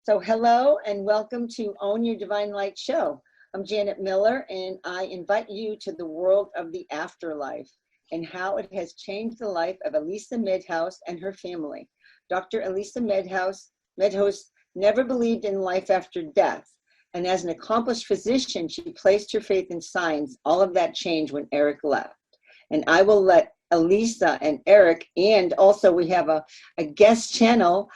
So hello and welcome to Own Your Divine Light show. I'm Janet Miller and I invite you to the world of the afterlife and how it has changed the life of Elisa Medhus and her family. Dr. Elisa Medhus never believed in life after death. And as an accomplished physician, she placed her faith in science. All of that changed when Eric left. And I will let Elisa and Eric, and also we have a guest channel,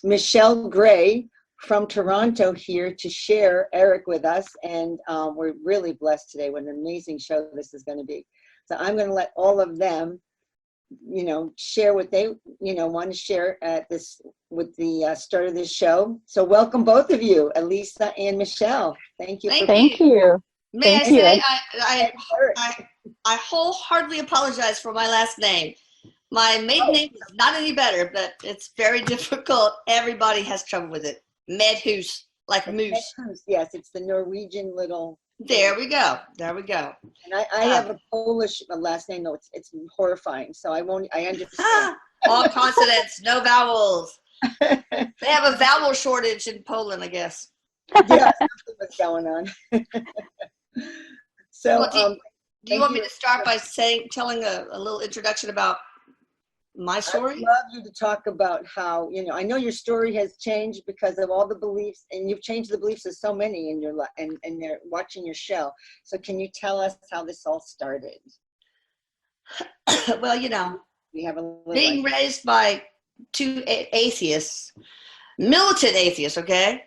Michelle Gray from Toronto here to share Eric with us. And we're really blessed today. What an amazing show this is going to be. So I'm going to let all of them, share what they, want to share at this with the start of this show. So welcome both of you, Elisa and Michelle. Thank you. Thank you. May I say, I wholeheartedly apologize for my last name. My maiden name is not any better, but it's very difficult. Everybody has trouble with it. Medhus, like moose. Medhus, yes, it's the Norwegian little. There we go. There we go. And I have a Polish last name, though. It's horrifying. So I understand. All consonants, no vowels. They have a vowel shortage in Poland, I guess. Yeah, something was going on. So, well, do you want me to start by telling a little introduction about my story? I'd love you to talk about how, I know your story has changed because of all the beliefs, and you've changed the beliefs of so many in your life, and they're watching your show. So can you tell us how this all started? Well, we have being raised by two atheists, militant atheists, okay?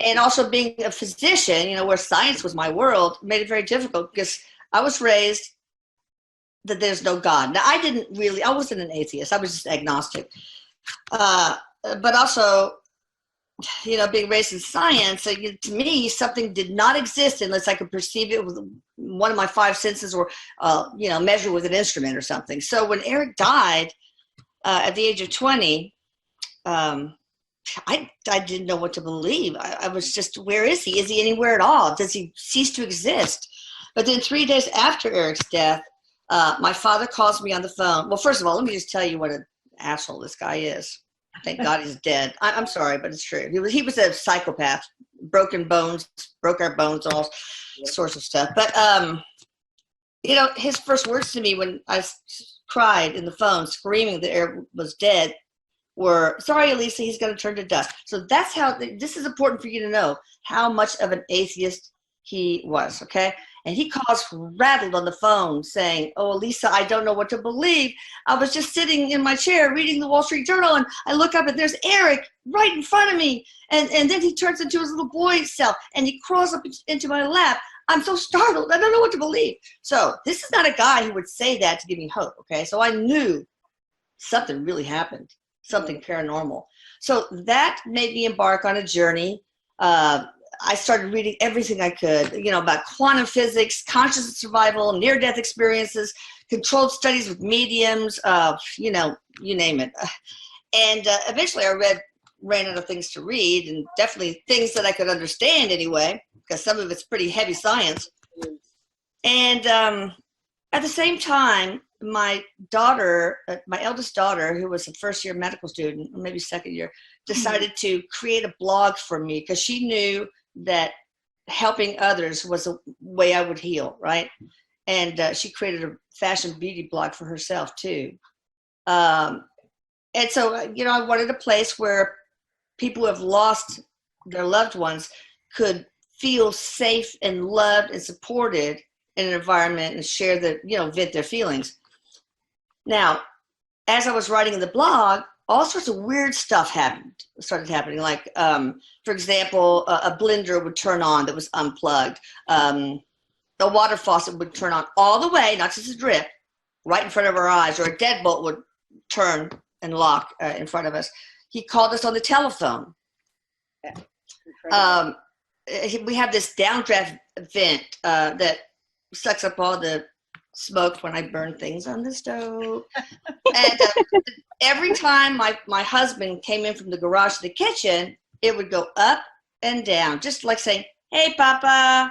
And also being a physician, where science was my world, made it very difficult because I was raised that there's no God. Now, I wasn't an atheist. I was just agnostic. But also, being raised in science, to me, something did not exist unless I could perceive it with one of my five senses or, measure with an instrument or something. So when Eric died at the age of 20, I didn't know what to believe. I was just, where is he? Is he anywhere at all? Does he cease to exist? But then 3 days after Eric's death, my father calls me on the phone. Well, first of all, let me just tell you what an asshole this guy is. Thank God he's dead. I'm sorry, but it's true. He was a psychopath. Broken bones, broke our bones, all sorts of stuff. But, his first words to me when I cried in the phone, screaming that Eric was dead, were, "Sorry, Elisa, he's going to turn to dust." So that's how, this is important for you to know how much of an atheist he was, okay? And he calls rattled on the phone saying, "Oh, Elisa, I don't know what to believe. I was just sitting in my chair reading the Wall Street Journal, and I look up and there's Eric right in front of me. And then he turns into his little boy self, and he crawls up into my lap. I'm so startled. I don't know what to believe." So this is not a guy who would say that to give me hope, okay? So I knew something really happened, something paranormal. So that made me embark on a journey. I started reading everything I could, about quantum physics, consciousness survival, near-death experiences, controlled studies with mediums, you name it. And eventually I ran out of things to read, and definitely things that I could understand anyway, because some of it's pretty heavy science. And at the same time, my daughter, my eldest daughter, who was a first-year medical student, or maybe second year, decided to create a blog for me because she knew that helping others was a way I would heal, right? And she created a fashion beauty blog for herself too. And so, I wanted a place where people who have lost their loved ones could feel safe and loved and supported in an environment and share vent their feelings. Now, as I was writing the blog, all sorts of weird stuff started happening. Like, for example, a blender would turn on that was unplugged. The water faucet would turn on all the way, not just a drip, right in front of our eyes, or a deadbolt would turn and lock in front of us. He called us on the telephone. We have this downdraft vent that sucks up all the smoke when I burn things on the stove. And every time my husband came in from the garage to the kitchen, it would go up and down, just like saying, "Hey, Papa."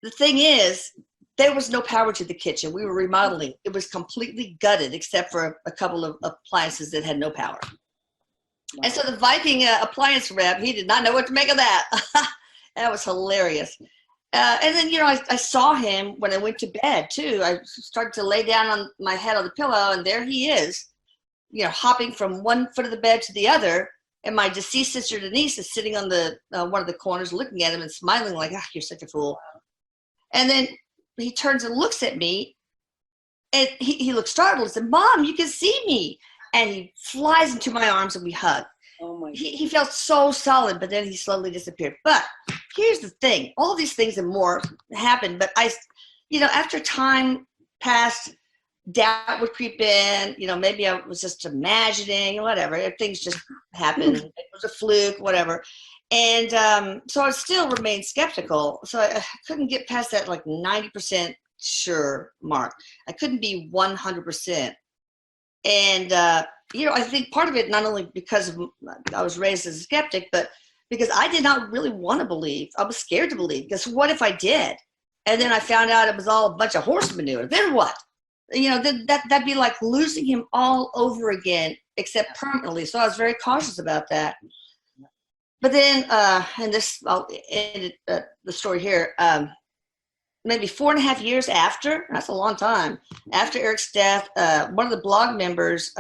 The thing is, there was no power to the kitchen. We were remodeling. It was completely gutted except for a couple of appliances that had no power. And so the Viking appliance rep, he did not know what to make of that. That was hilarious. And then, I saw him when I went to bed too. I started to lay down on my head on the pillow, and there he is, hopping from one foot of the bed to the other. And my deceased sister Denise is sitting on the one of the corners, looking at him and smiling like, "Ah, you're such a fool." And then he turns and looks at me, and he looks startled and said, "Mom, you can see me." And he flies into my arms and we hug. Oh my! He felt so solid, but then he slowly disappeared. But here's the thing: all these things and more happened. But after time passed, doubt would creep in. Maybe I was just imagining, whatever. Things just happened. It was a fluke, whatever. And so I still remained skeptical. So I couldn't get past that 90% sure mark. I couldn't be 100%. And I think part of it, not only because I was raised as a skeptic, but because I did not really want to believe. I was scared to believe, because what if I did? And then I found out it was all a bunch of horse manure. Then what? That'd be like losing him all over again, except permanently. So I was very cautious about that. But then, and this, I'll end the story here, maybe 4.5 years after, that's a long time, after Eric's death, one of the blog members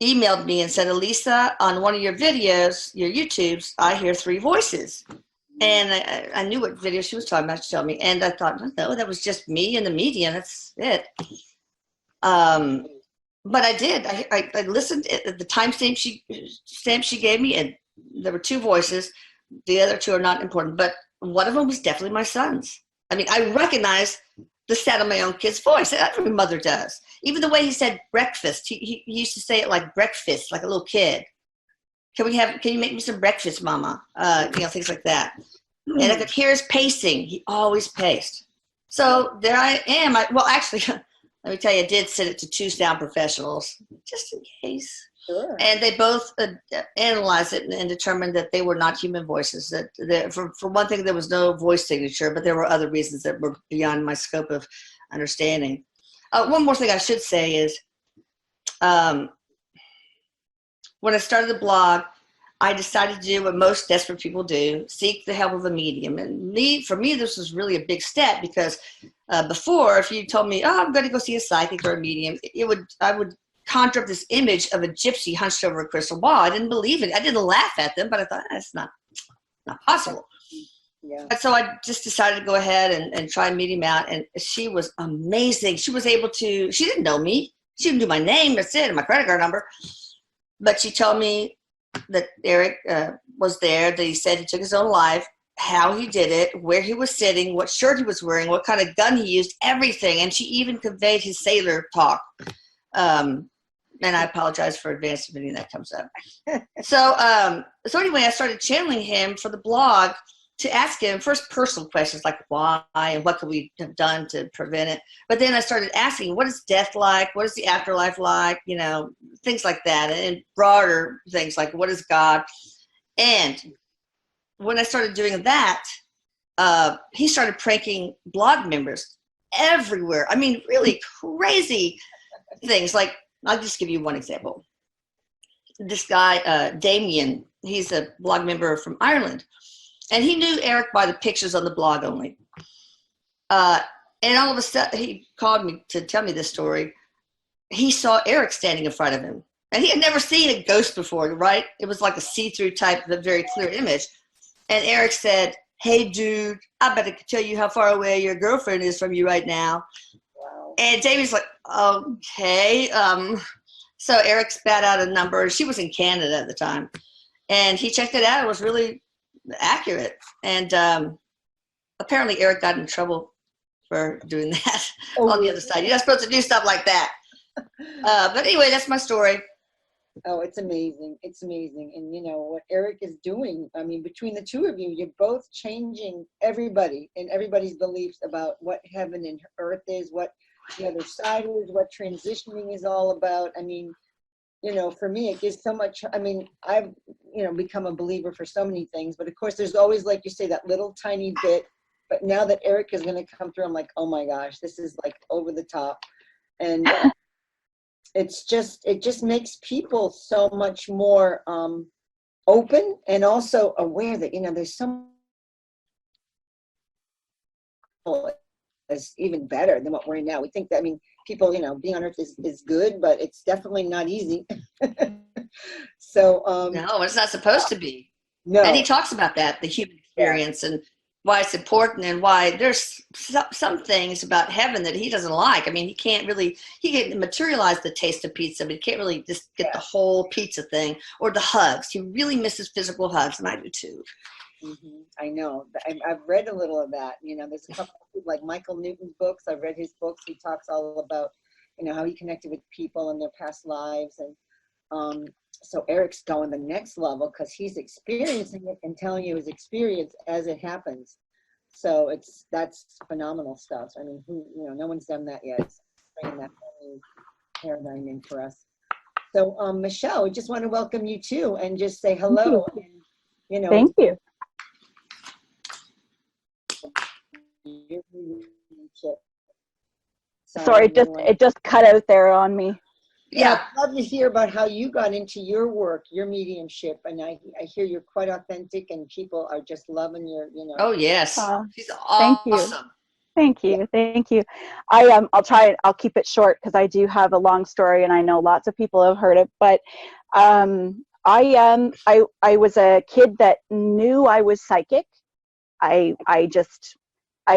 emailed me and said, "Elisa, on one of your videos, your YouTubes, I hear 3 voices." And I knew what video she was talking about. She told me. And I thought, no, that was just me and the media. That's it. But I did. I listened at the timestamp she gave me, and there were 2 voices. The other 2 are not important. But one of them was definitely my son's. I mean, I recognized the sound of my own kid's voice. Every mother does. Even the way he said breakfast. He used to say it like breakfast, like a little kid. Can you make me some breakfast, Mama? Things like that. And I could hear his pacing. He always paced. So there I am. Actually, let me tell you, I did send it to 2 sound professionals, just in case. Sure. And they both analyzed it and determined that they were not human voices. That for one thing, there was no voice signature, but there were other reasons that were beyond my scope of understanding. One more thing I should say is, when I started the blog, I decided to do what most desperate people do: seek the help of a medium. And for me, this was really a big step, because before, if you told me, "Oh, I'm going to go see a psychic or a medium," I would conjure up this image of a gypsy hunched over a crystal ball. I didn't believe it. I didn't laugh at them, but I thought, that's not possible. Yeah. And so I just decided to go ahead and try and meet him out. And she was amazing. She was able to, she didn't know me. She didn't do my name, that's it, and my credit card number. But she told me that Eric was there, that he said he took his own life, how he did it, where he was sitting, what shirt he was wearing, what kind of gun he used, everything. And she even conveyed his sailor talk. And I apologize for advance if any of that comes up. So anyway, I started channeling him for the blog to ask him first personal questions like why and what could we have done to prevent it. But then I started asking, what is death like? What is the afterlife like? Things like that, and broader things like what is God? And when I started doing that, he started pranking blog members everywhere. I mean, really crazy things. Like, I'll just give you one example. This guy, Damien, he's a blog member from Ireland. And he knew Eric by the pictures on the blog only. And all of a sudden, he called me to tell me this story. He saw Eric standing in front of him. And he had never seen a ghost before, right? It was like a see-through type of a very clear image. And Eric said, "Hey, dude, I better tell you how far away your girlfriend is from you right now." Wow. And Damien's like, "Okay." So Eric spat out a number. She was in Canada at the time. And he checked it out. It was really accurate. And apparently Eric got in trouble for doing that on the other side. You're not supposed to do stuff like that. But anyway, that's my story. Oh, it's amazing. It's amazing. And what Eric is doing, I mean, between the 2 of you, you're both changing everybody and everybody's beliefs about what heaven and earth is, what the other side is, what transitioning is all about. I mean, for me, it gives so much. I mean, I've, become a believer for so many things, but of course there's always, like you say, that little tiny bit. But now that Eric is going to come through, I'm like, oh my gosh, this is like over the top. And it just makes people so much more open and also aware that, there's some is even better than what we're in now. We think that, people, being on earth is good, but it's definitely not easy. So no, it's not supposed to be. no. And he talks about that, the human experience, and why it's important, and why there's some things about heaven that he doesn't like. He can materialize the taste of pizza, but he can't really just get the whole pizza thing, or the hugs. He really misses physical hugs, and I do too. Mm-hmm. I know. I've read a little of that. There's a couple of, like Michael Newton's books. I've read his books. He talks all about, how he connected with people in their past lives. And so Eric's going the next level because he's experiencing it and telling you his experience as it happens. So that's phenomenal stuff. No one's done that yet. It's bringing that whole new paradigm in for us. So Michelle, we just want to welcome you too, and just say hello. And, thank you. Sorry, it just cut out there on me. Yeah, I'd love to hear about how you got into your work, your mediumship, and I hear you're quite authentic, and people are just loving your, Oh yes, she's awesome. Thank you. I'll keep it short because I do have a long story, and I know lots of people have heard it. But I was a kid that knew I was psychic. I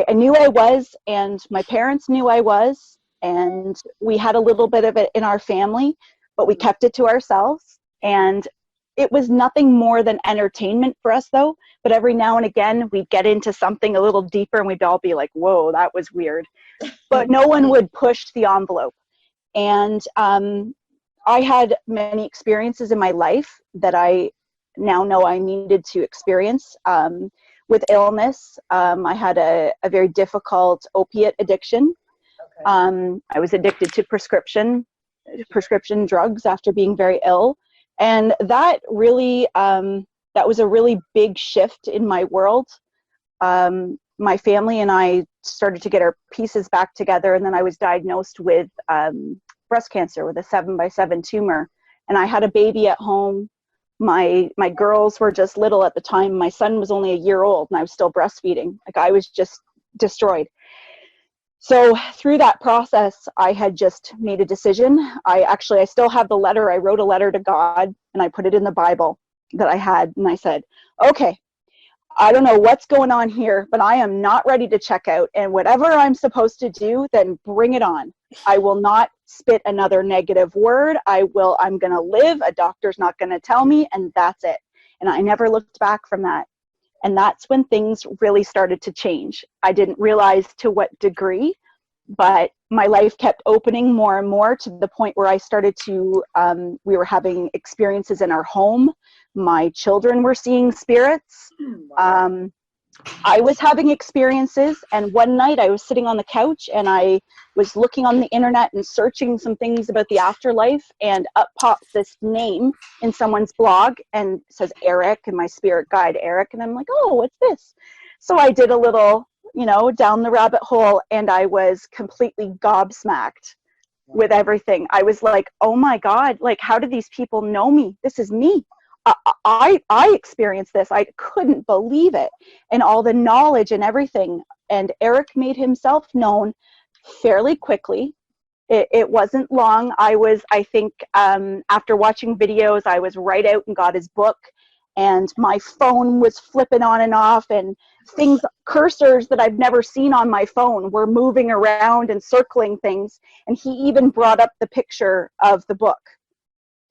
knew I was, and my parents knew I was, and we had a little bit of it in our family, but we kept it to ourselves. And it was nothing more than entertainment for us, though. But every now and again, we'd get into something a little deeper, and we'd all be like, whoa, that was weird. But no one would push the envelope. And I had many experiences in my life that I now know I needed to experience. With illness, I had a very difficult opiate addiction. Okay. I was addicted to prescription drugs after being very ill. And that really, that was a really big shift in my world. My family and I started to get our pieces back together, and then I was diagnosed with breast cancer with a 7x7 tumor. And I had a baby at home. My girls were just little at the time. My son was only a year old, and I was still breastfeeding. Like, I was just destroyed. So through that process, I had just made a decision. I still have the letter. I wrote a letter to God, and I put it in the Bible that I had. And I said, okay, I don't know what's going on here, but I am not ready to check out. And whatever I'm supposed to do, then bring it on. I will not spit another negative word. I'm going to live. A doctor's not going to tell me, and that's it. And I never looked back from that. And that's when things really started to change. I didn't realize to what degree, but my life kept opening more and more to the point where I started to, we were having experiences in our home. My children were seeing spirits. I was having experiences, and one night I was sitting on the couch and I was looking on the internet and searching some things about the afterlife, and up pops this name in someone's blog and it says Eric, and my spirit guide Eric, and I'm like, oh, what's this? So I did a little, down the rabbit hole, and I was completely gobsmacked with everything. I was like, oh my God, like, how do these people know me? This is me. I experienced this. I couldn't believe it, and all the knowledge and everything. And Eric made himself known fairly quickly. It wasn't long. I think after watching videos, I was right out and got his book, and my phone was flipping on and off, and cursors that I've never seen on my phone were moving around and circling things. And he even brought up the picture of the book.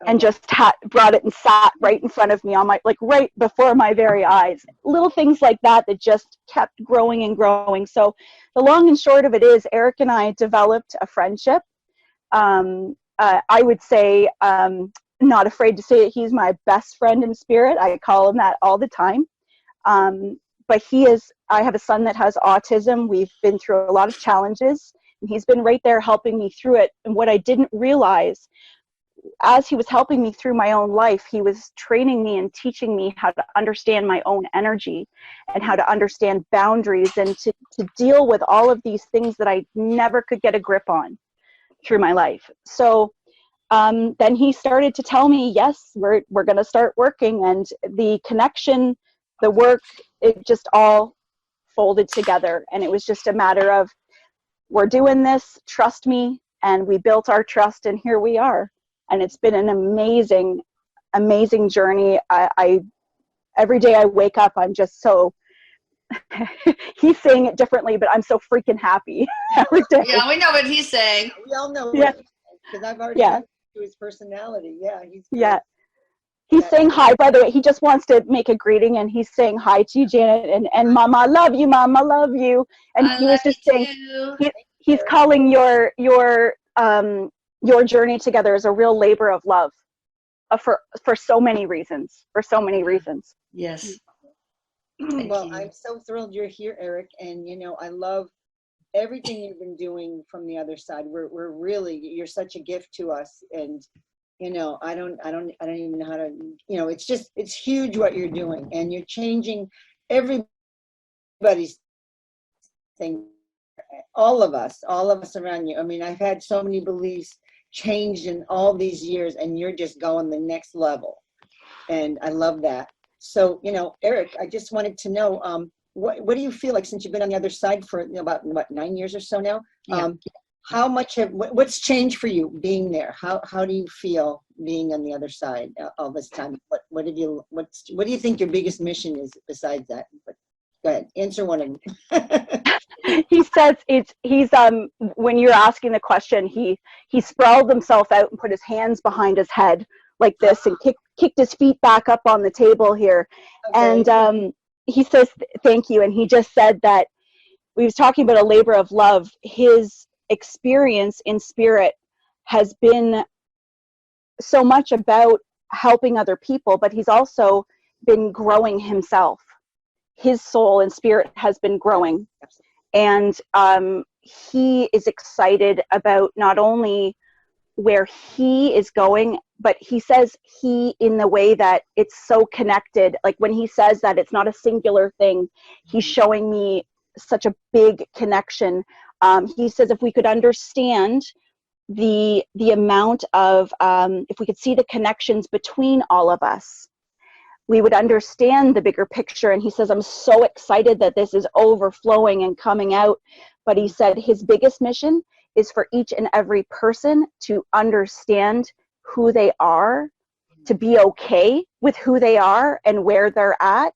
And just brought it and sat right in front of me right before my very eyes. Little things like that just kept growing and growing. So the long and short of it is, Eric and I developed a friendship. I would say, not afraid to say it, he's my best friend in spirit. I call him that all the time. But I have a son that has autism. We've been through a lot of challenges, and he's been right there helping me through it. And what I didn't realize, as he was helping me through my own life, he was training me and teaching me how to understand my own energy and how to understand boundaries and to deal with all of these things that I never could get a grip on through my life. So then he started to tell me, yes, we're going to start working. And the connection, the work, it just all folded together. And it was just a matter of, we're doing this, trust me. And we built our trust, and here we are. And it's been an amazing, amazing journey. I every day I wake up, I'm just so, he's saying it differently, but I'm so freaking happy every day. Yeah, we know what he's saying. We all know Yeah. because I've already got to his personality. Yeah, he's great. Yeah. He's saying hi, by the way. He just wants to make a greeting, and he's saying hi to you, Janet, and Mama, I love you, Mama, I love you. And he was just saying, he's calling your journey together as a real labor of love, for so many reasons. Yes. Well, I'm so thrilled you're here, Eric, and I love everything you've been doing from the other side. We're really, you're such a gift to us, and I don't even know how to, it's huge what you're doing, and you're changing everybody's thing, all of us around you. I mean, I've had so many beliefs changed in all these years, and you're just going the next level, and I love that. So, Eric, I just wanted to know, what do you feel like, since you've been on the other side for about 9 years or so now? Yeah. How much what's changed for you being there? How do you feel being on the other side all this time? What do you think your biggest mission is besides that? But go ahead, answer one of them. He says he's when you're asking the question, he sprawled himself out and put his hands behind his head like this and kicked his feet back up on the table here. Okay. And he says thank you, and he just said that we was talking about a labor of love. His experience in spirit has been so much about helping other people, but he's also been growing himself. His soul and spirit has been growing, and he is excited about not only where he is going, but he says he in the way that it's so connected. Like when he says that it's not a singular thing, he's showing me such a big connection. He says if we could understand the amount of, if we could see the connections between all of us, we would understand the bigger picture. And he says, I'm so excited that this is overflowing and coming out. But he said his biggest mission is for each and every person to understand who they are, to be okay with who they are and where they're at,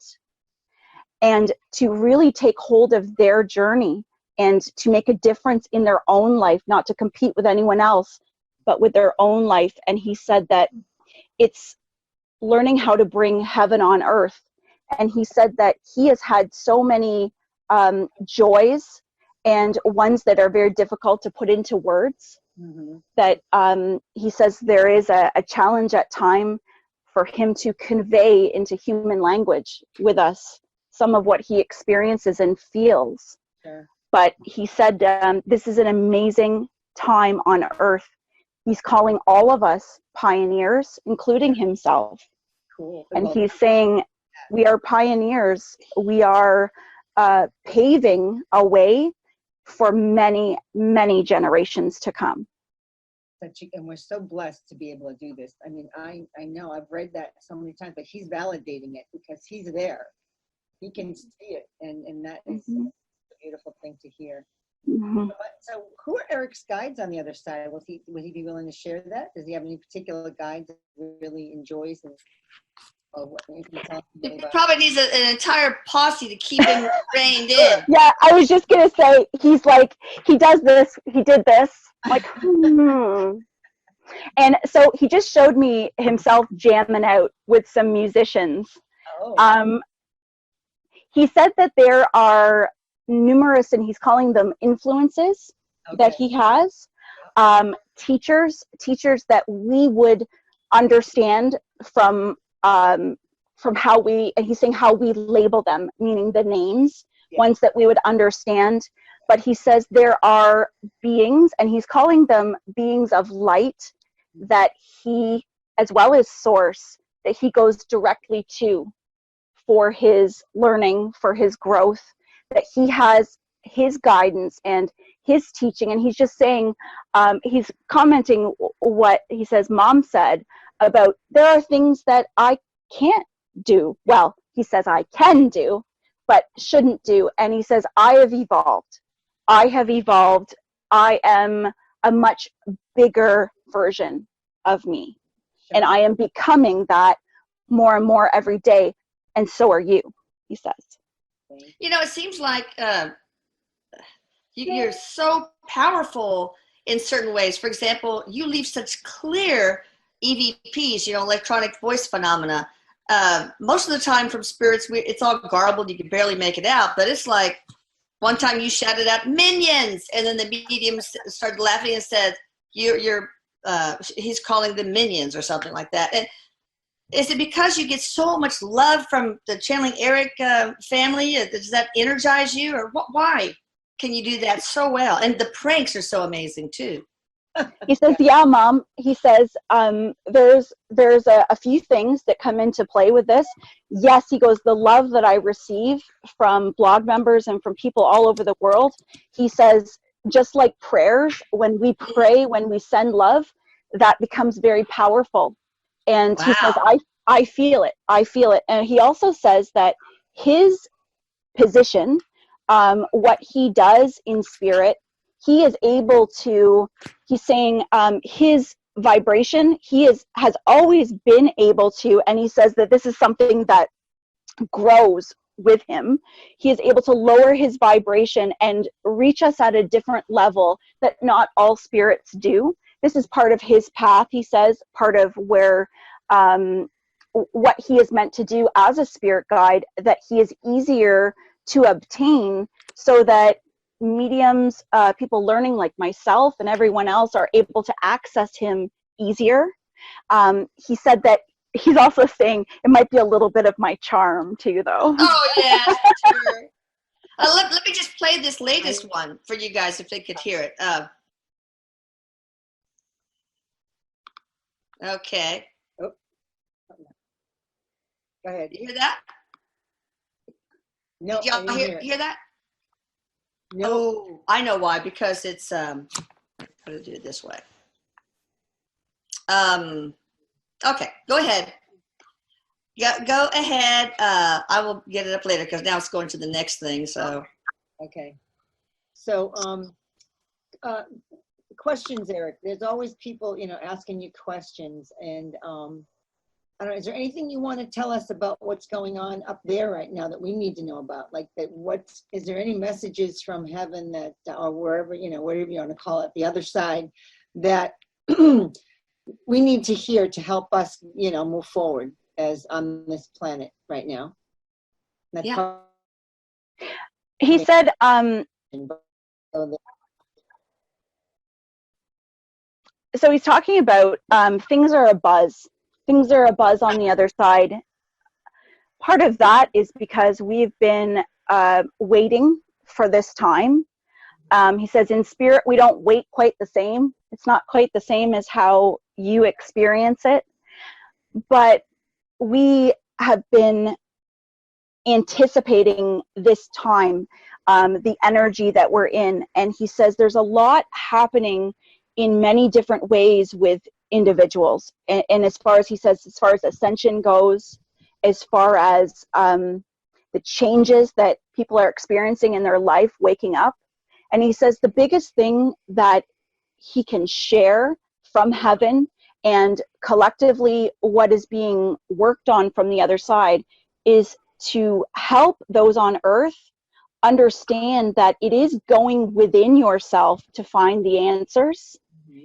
and to really take hold of their journey and to make a difference in their own life, not to compete with anyone else, but with their own life. And he said that it's learning how to bring heaven on earth. And he said that he has had so many joys and ones that are very difficult to put into words, that he says there is a challenge at time for him to convey into human language with us some of what he experiences and feels. Sure. But he said this is an amazing time on earth. He's calling all of us pioneers, including himself. Cool. And he's saying we are pioneers. We are paving a way for many, many generations to come. And we're so blessed to be able to do this. I mean, I know I've read that so many times, but he's validating it because he's there. He can see it, and that is a beautiful thing to hear. So who are Eric's guides on the other side? Would he be willing to share that? Does he have any particular guides that he really enjoys? And he probably needs an entire posse to keep him reined in. Yeah, I was just going to say, he's like, he does this, he did this. I'm like, And so he just showed me himself jamming out with some musicians. Oh. He said that there are numerous, and he's calling them influences, that he has, teachers that we would understand from how we, and he's saying how we label them, meaning the names, ones that we would understand. But he says there are beings, and he's calling them beings of light, that he, as well as source, that he goes directly to for his learning, for his growth, that he has his guidance and his teaching. And he's just saying, he's commenting what he says Mom said about there are things that I can't do. Well, he says I can do, but shouldn't do. And he says, I have evolved. I have evolved. I am a much bigger version of me. Sure. And I am becoming that more and more every day. And so are you, he says. You know, it seems like you're so powerful in certain ways. For example, you leave such clear EVPs, electronic voice phenomena. Most of the time from spirits, it's all garbled. You can barely make it out. But it's like one time you shouted out, "Minions!" And then the medium started laughing and said, he's calling them minions or something like that. And is it because you get so much love from the Channeling Eric family? Does that energize you? Or why can you do that so well? And the pranks are so amazing too. He says, yeah, Mom. He says, there's a few things that come into play with this. Yes, he goes, the love that I receive from blog members and from people all over the world, he says, just like prayers, when we pray, when we send love, that becomes very powerful. And wow. He says, I feel it. I feel it. And he also says that his position, what he does in spirit, he is able to, he's saying his vibration, has always been able to, and he says that this is something that grows with him. He is able to lower his vibration and reach us at a different level that not all spirits do. This is part of his path, he says, part of where what he is meant to do as a spirit guide, that he is easier to obtain so that mediums, people learning like myself and everyone else are able to access him easier. He said that he's also saying it might be a little bit of my charm too, though. Oh, yeah, sure. Let me just play this latest one for you guys if they could hear it. Okay. Oh. Go ahead. You hear that? No, Did y'all hear that? No. Oh, I know why. Because it's I'm gonna do it this way. Okay, go ahead. Go ahead. I will get it up later because now it's going to the next thing. So. Okay. So, questions, Eric. There's always people, asking you questions, and I don't know. Is there anything you want to tell us about what's going on up there right now that we need to know about? Like that, is there any messages from heaven that, or wherever, whatever you want to call it, the other side, that we need to hear to help us, move forward as on this planet right now? That's yeah. He said, so he's talking about things are abuzz. Things are abuzz on the other side. Part of that is because we've been waiting for this time. He says in spirit, we don't wait quite the same. It's not quite the same as how you experience it. But we have been anticipating this time, the energy that we're in. And he says there's a lot happening in many different ways with individuals. And as far as he says, as far as ascension goes, as far as the changes that people are experiencing in their life, waking up. And he says the biggest thing that he can share from heaven and collectively what is being worked on from the other side is to help those on earth understand that it is going within yourself to find the answers.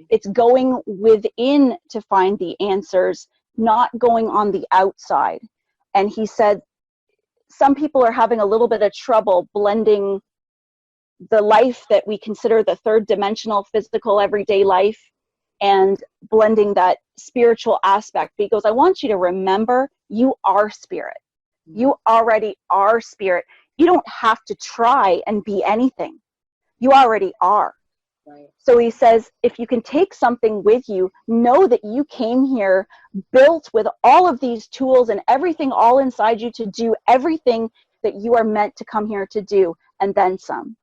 It's going within to find the answers, not going on the outside. And he said some people are having a little bit of trouble blending the life that we consider the third dimensional physical everyday life and blending that spiritual aspect. But he goes, I want you to remember you are spirit. You already are spirit. You don't have to try and be anything. You already are. Right. So he says, if you can take something with you, know that you came here built with all of these tools and everything all inside you to do everything that you are meant to come here to do, and then some.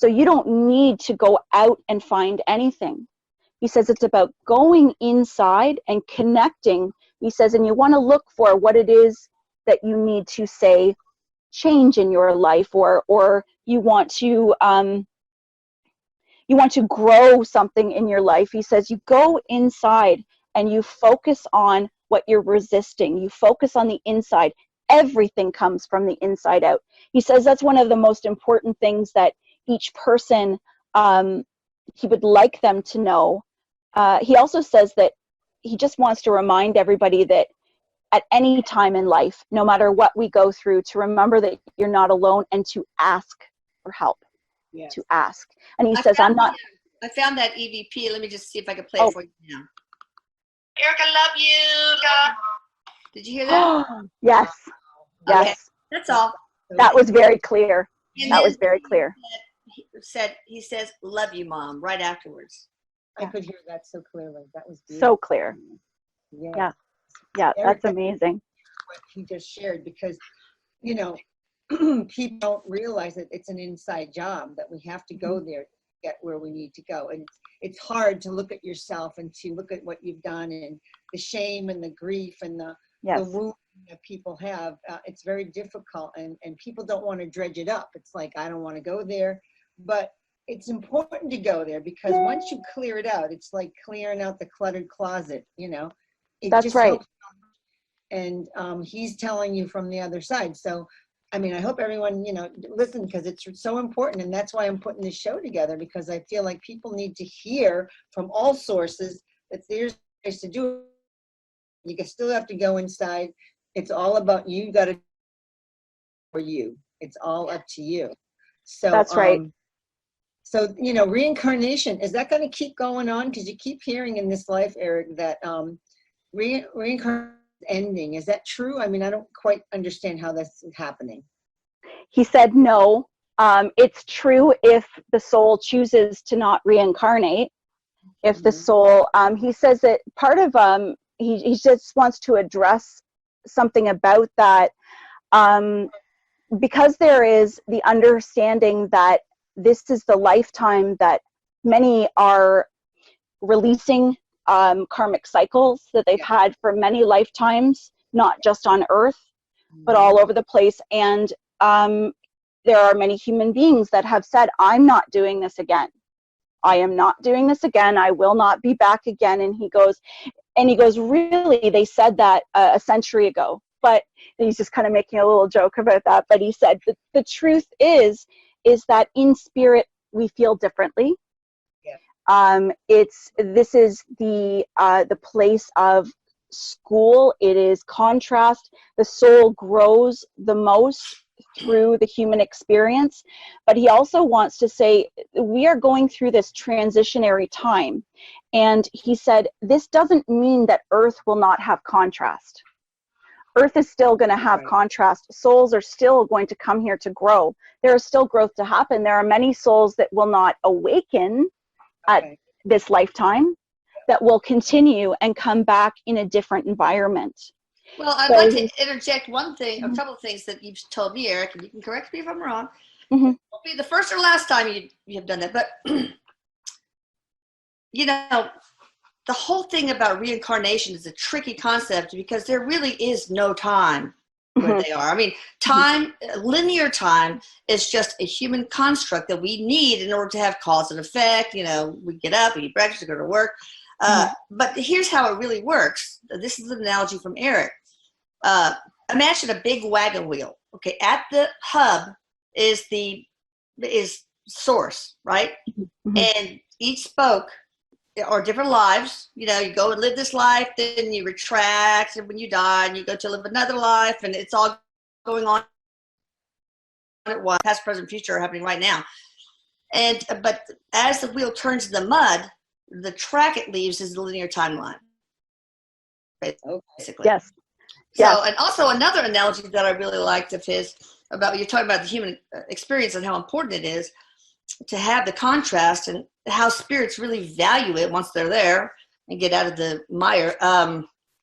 So you don't need to go out and find anything. He says it's about going inside and connecting. He says, and you want to look for what it is that you need to say change in your life, or you want to grow something in your life. He says you go inside and you focus on what you're resisting. You focus on the inside. Everything comes from the inside out. He says that's one of the most important things that each person, he would like them to know. He also says that he just wants to remind everybody that at any time in life, no matter what we go through, to remember that you're not alone and to ask for help. Yes. To ask. And he says, I found that EVP. Let me just see if I can play it for you now. Erica, love you. Did you hear that? Yes. Okay. Yes. That's all. That was very clear. That was very clear. He says, love you, Mom, right afterwards. I could hear that so clearly. That was beautiful. So clear. Yeah. Yeah, that's amazing. What he just shared, because, you know, people don't realize that it's an inside job, that we have to go there to get where we need to go. And it's hard to look at yourself and to look at what you've done and the shame and the grief and the wound that people have. It's very difficult, and people don't want to dredge it up. It's like, I don't want to go there, but it's important to go there, because once you clear it out, it's like clearing out the cluttered closet, you know. That's right. And he's telling you from the other side. So, I mean, I hope everyone, you know, listen, because it's so important. And that's why I'm putting this show together, because I feel like people need to hear from all sources that there's ways to do it. You can still have to go inside. It's all about you. You got to for you. It's all up to you. So that's right. So, you know, reincarnation, is that going to keep going on? Because you keep hearing in this life, Eric, that reincarnation ending. Is that true? I mean, I don't quite understand how that's happening. He said no. It's true if the soul chooses to not reincarnate. If the soul, he says that part of, he just wants to address something about that, because there is the understanding that this is the lifetime that many are releasing karmic cycles that they've had for many lifetimes, not just on Earth, but all over the place. And there are many human beings that have said, I'm not doing this again. I am not doing this again. I will not be back again. And he goes, really, they said that a century ago. But he's just kind of making a little joke about that. But he said the truth is that in spirit, we feel differently. This is the place of school. It is contrast. The soul grows the most through the human experience. But he also wants to say, we are going through this transitionary time. And he said, this doesn't mean that Earth will not have contrast. Earth is still going to have contrast. Souls are still going to come here to grow. There is still growth to happen. There are many souls that will not awaken at this lifetime, that will continue and come back in a different environment. Well, I'd like to interject one thing, a couple of things that you've told me, Eric, and you can correct me if I'm wrong. It won't be the first or last time you have done that, but you know, the whole thing about reincarnation is a tricky concept, because there really is no time where they are. I mean, time, linear time, is just a human construct that we need in order to have cause and effect. You know, we get up, we eat breakfast, we go to work. But here's how it really works. This is an analogy from Eric. Imagine a big wagon wheel. Okay, at the hub is source, right? And each spoke are different lives. You know, you go and live this life, then you retract, and when you die, and you go to live another life, and it's all going on at once. Past, present, future are happening right now. And but as the wheel turns in the mud, the track it leaves is the linear timeline, basically. Yes. So, and also another analogy that I really liked of his, about you're talking about the human experience and how important it is to have the contrast, and how spirits really value it once they're there and get out of the mire.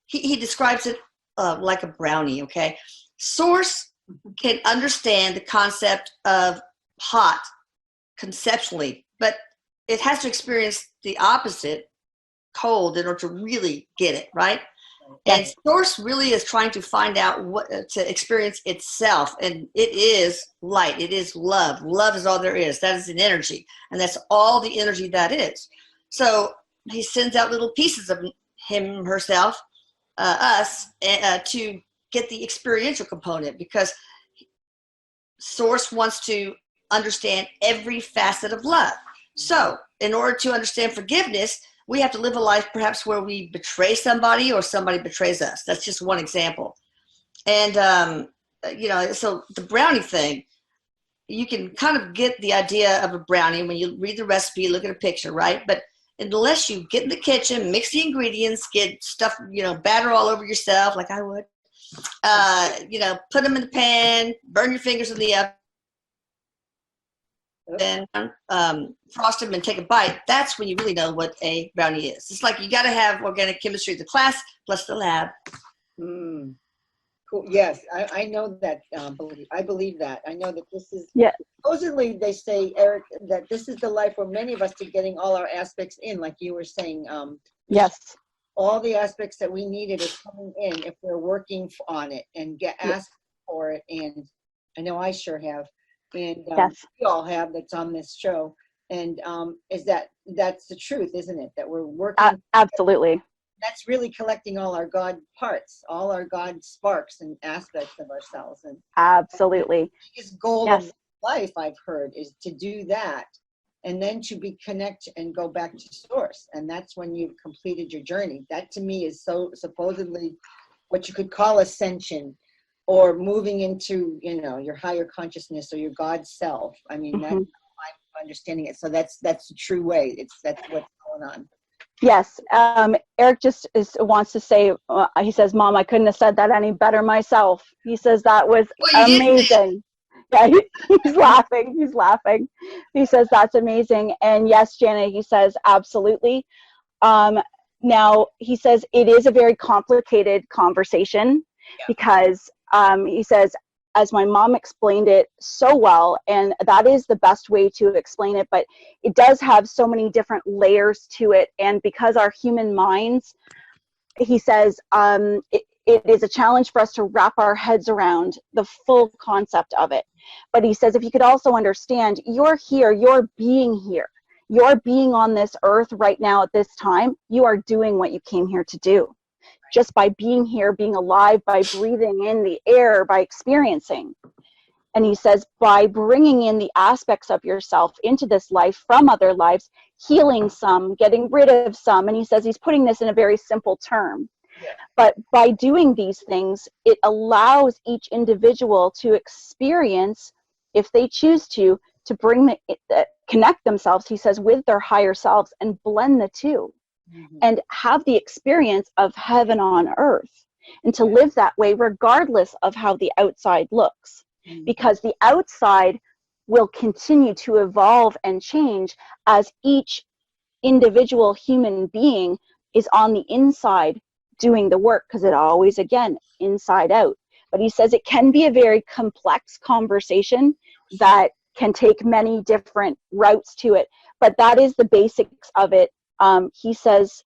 He describes it like a brownie, okay? Source can understand the concept of hot conceptually, but it has to experience the opposite, cold, in order to really get it, right? And source really is trying to find out what to experience itself, and it is light, it is love. Love is all there is. That is an energy, and that's all the energy that is. So he sends out little pieces of him, herself, us, to get the experiential component, because source wants to understand every facet of love. So in order to understand forgiveness, we have to live a life perhaps where we betray somebody or somebody betrays us. That's just one example. And, you know, so the brownie thing, you can kind of get the idea of a brownie when you read the recipe, look at a picture, right? But unless you get in the kitchen, mix the ingredients, get stuff, you know, batter all over yourself like I would, you know, put them in the pan, burn your fingers in the oven, then frost them and take a bite, that's when you really know what a brownie is. It's like you got to have organic chemistry, the class plus the lab. Mm. Cool. Yes, I know that. I believe that. I know that this is, supposedly they say, Eric, that this is the life where many of us are getting all our aspects in, like you were saying. Yes. All the aspects that we needed are coming in if we're working on it and asked for it. And I know I sure have. And we all have, that's on this show. And that's the truth, isn't it? That we're working. Absolutely. That's really collecting all our God parts, all our God sparks and aspects of ourselves. And absolutely. the biggest goal of life, I've heard, is to do that and then to connect and go back to source. And that's when you've completed your journey. That to me is so supposedly what you could call ascension, or moving into, you know, your higher consciousness or your God self. I mean, that's how I'm understanding it. So that's the true way. That's what's going on. Yes. Eric just wants to say, he says, Mom, I couldn't have said that any better myself. He says that was amazing. Yeah, he's laughing. He's laughing. He says that's amazing. And yes, Janet, he says, absolutely. Now, he says it is a very complicated conversation because he says, as my mom explained it so well, and that is the best way to explain it, but it does have so many different layers to it. And because our human minds, he says, it is a challenge for us to wrap our heads around the full concept of it. But he says, if you could also understand, you're here, you're being here, you're being on this earth right now at this time, you are doing what you came here to do. Just by being here, being alive, by breathing in the air, by experiencing. And he says, by bringing in the aspects of yourself into this life from other lives, healing some, getting rid of some. And he says he's putting this in a very simple term. But by doing these things, it allows each individual to experience, if they choose to bring connect themselves, he says, with their higher selves and blend the two. And have the experience of heaven on earth, and to live that way regardless of how the outside looks, because the outside will continue to evolve and change as each individual human being is on the inside doing the work, because it always, again, inside out. But he says it can be a very complex conversation that can take many different routes to it, but that is the basics of it. He says,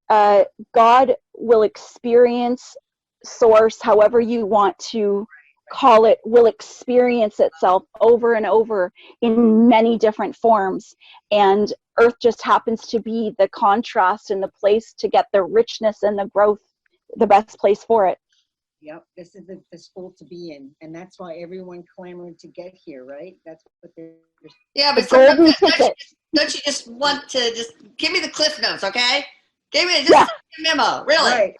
God will experience source, however you want to call it, will experience itself over and over in many different forms. And earth just happens to be the contrast and the place to get the richness and the growth, the best place for it. Yep, this is the school to be in, and that's why everyone clamored to get here, right? That's what they're. Yeah, but don't you just want to just give me the cliff notes, okay? Give me just a memo, really. Right.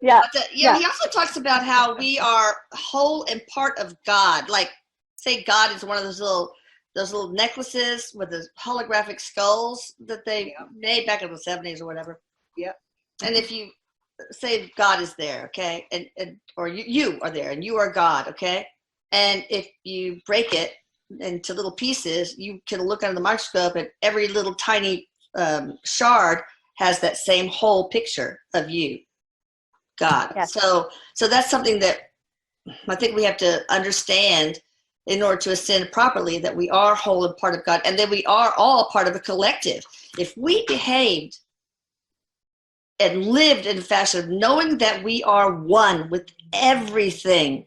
Yeah. But, he also talks about how we are whole and part of God. Like, say God is one of those little necklaces with the holographic skulls that they made back in the 70s or whatever. Yep. And if you say God is there, okay, and or you are there and you are God, okay, and if you break it into little pieces, you can look under the microscope and every little tiny shard has that same whole picture of you, God. So that's something that I think we have to understand, in order to ascend properly, that we are whole and part of God, and that we are all part of a collective. If we behaved and lived in a fashion of knowing that we are one with everything,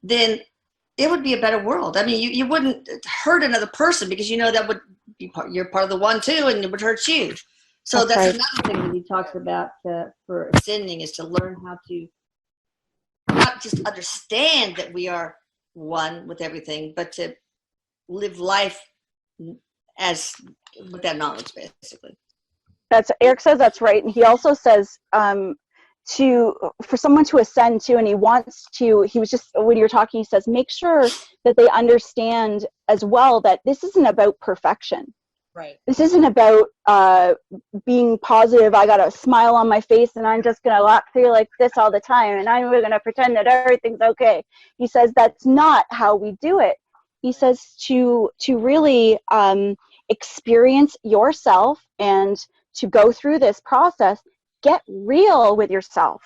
then it would be a better world. I mean, you wouldn't hurt another person because you know that would be you're part of the one too, and it would hurt you. So that's right. another thing that he talks about for ascending, is to learn how to not just understand that we are one with everything, but to live life as with that knowledge, basically. Eric says that's right, and he also says for someone to ascend to, and he was just, when you're talking, he says make sure that they understand as well that this isn't about perfection. Right. This isn't about being positive. I got a smile on my face and I'm just going to walk through like this all the time and I'm going to pretend that everything's okay. He says that's not how we do it. He says to really experience yourself and to go through this process, get real with yourself.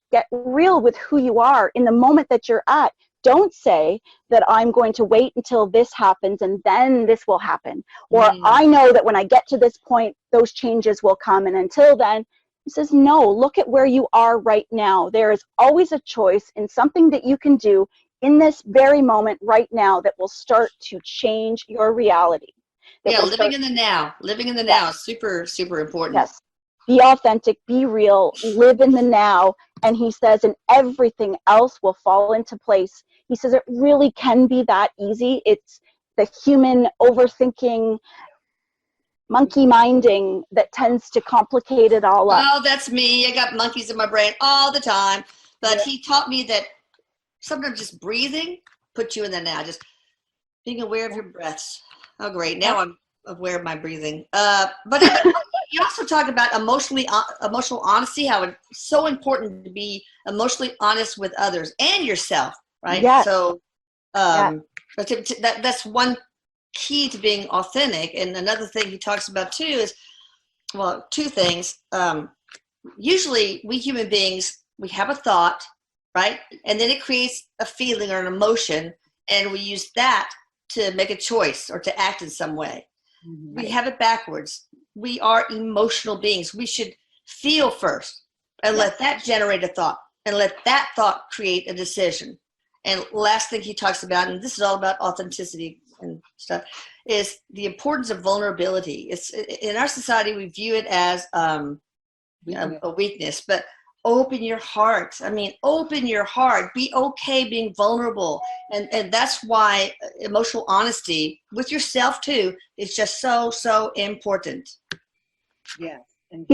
Get real with who you are in the moment that you're at. Don't say that I'm going to wait until this happens and then this will happen. Or I know that when I get to this point, those changes will come. And until then, he says, no, look at where you are right now. There is always a choice in something that you can do in this very moment right now that will start to change your reality. Yeah, living in the now. Living in the now is super, super important. Yes. Be authentic, be real, live in the now. And he says, and everything else will fall into place. He says it really can be that easy. It's the human overthinking, monkey minding that tends to complicate it all up. Oh, that's me. I got monkeys in my brain all the time. But he taught me that sometimes just breathing puts you in the now. Just being aware of your breaths. Oh, great. Now I'm aware of my breathing. But you also talk about emotional honesty, how it's so important to be emotionally honest with others and yourself, right? Yes. So but that's one key to being authentic. And another thing he talks about too is, well, two things. Usually we human beings, we have a thought, right? And then it creates a feeling or an emotion, and we use that to make a choice or to act in some way. We have it backwards. We are emotional beings. We should feel first and let that generate a thought and let that thought create a decision. And last thing he talks about, and this is all about authenticity and stuff, is the importance of vulnerability. It's in our society, we view it as a weakness, but open your heart. I mean, open your heart. Be okay being vulnerable. And that's why emotional honesty with yourself too is just so, so important. Yeah. And